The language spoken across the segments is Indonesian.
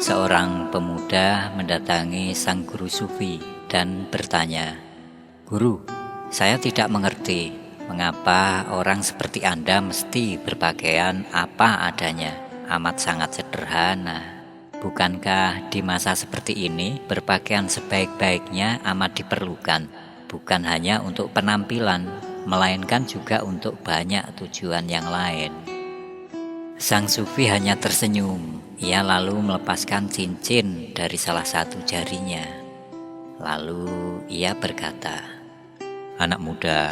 Seorang pemuda mendatangi sang guru sufi dan bertanya, "Guru, saya tidak mengerti mengapa orang seperti Anda mesti berpakaian apa adanya, amat sangat sederhana. Bukankah di masa seperti ini berpakaian sebaik-baiknya amat diperlukan, bukan hanya untuk penampilan, melainkan juga untuk banyak tujuan yang lain?" Sang sufi hanya tersenyum. Ia lalu melepaskan cincin dari salah satu jarinya. Lalu ia berkata, "Anak muda,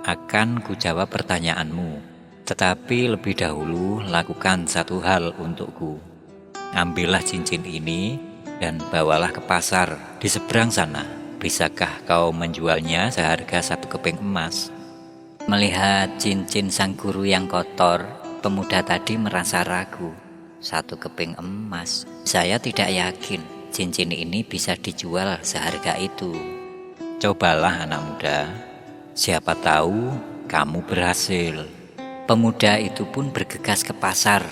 akan kujawab pertanyaanmu, tetapi lebih dahulu lakukan satu hal untukku. Ambillah cincin ini dan bawalah ke pasar di seberang sana. Bisakah kau menjualnya seharga 1 keping emas?" Melihat cincin sang guru yang kotor, pemuda tadi merasa ragu. 1 keping emas, saya tidak yakin cincin ini bisa dijual seharga itu. "Cobalah anak muda, siapa tahu kamu berhasil." Pemuda itu pun bergegas ke pasar.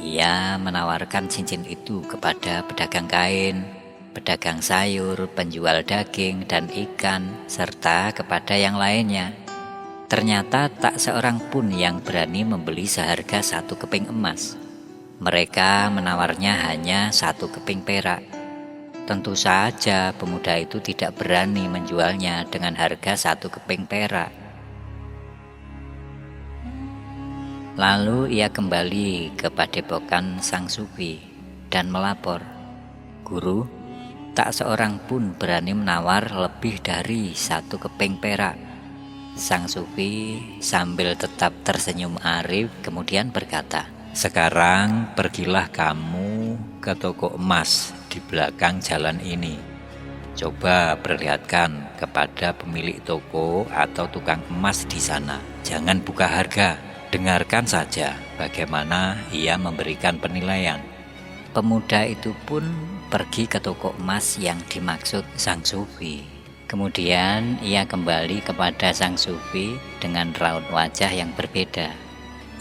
Ia menawarkan cincin itu kepada pedagang kain, pedagang sayur, penjual daging dan ikan, serta kepada yang lainnya. Ternyata tak seorang pun yang berani membeli seharga 1 keping emas. Mereka menawarnya hanya 1 keping perak. Tentu saja pemuda itu tidak berani menjualnya dengan harga 1 keping perak. Lalu ia kembali ke padepokan sang sufi dan melapor, "Guru, tak seorang pun berani menawar lebih dari 1 keping perak." Sang sufi sambil tetap tersenyum arif kemudian berkata, "Sekarang pergilah kamu ke toko emas di belakang jalan ini. Coba perlihatkan kepada pemilik toko atau tukang emas di sana. Jangan buka harga, dengarkan saja bagaimana ia memberikan penilaian." Pemuda itu pun pergi ke toko emas yang dimaksud sang sufi. Kemudian ia kembali kepada sang sufi dengan raut wajah yang berbeda.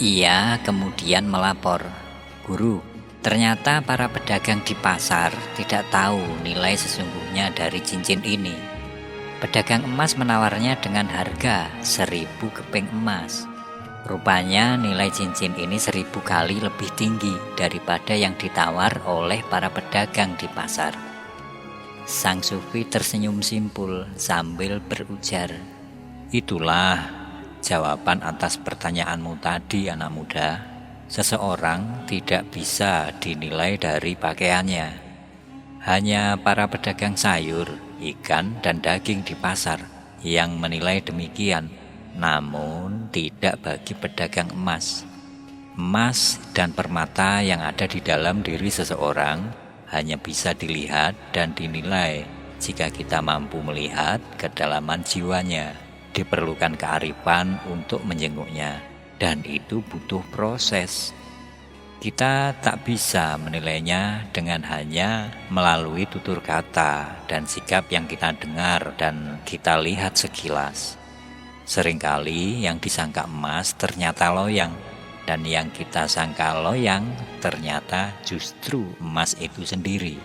Ia kemudian melapor, "Guru, ternyata para pedagang di pasar tidak tahu nilai sesungguhnya dari cincin ini. Pedagang emas menawarnya dengan harga 1.000 keping emas. Rupanya nilai cincin ini 1.000 kali lebih tinggi daripada yang ditawar oleh para pedagang di pasar." Sang sufi tersenyum simpul sambil berujar, "Itulah jawaban atas pertanyaanmu tadi, anak muda. Seseorang tidak bisa dinilai dari pakaiannya. Hanya para pedagang sayur, ikan, dan daging di pasar yang menilai demikian, namun tidak bagi pedagang emas. Emas dan permata yang ada di dalam diri seseorang hanya bisa dilihat dan dinilai jika kita mampu melihat kedalaman jiwanya. Diperlukan kearifan untuk menjenguknya, dan itu butuh proses. Kita tak bisa menilainya dengan hanya melalui tutur kata dan sikap yang kita dengar dan kita lihat sekilas. Seringkali yang disangka emas ternyata loyang, dan yang kita sangka loyang ternyata justru emas itu sendiri."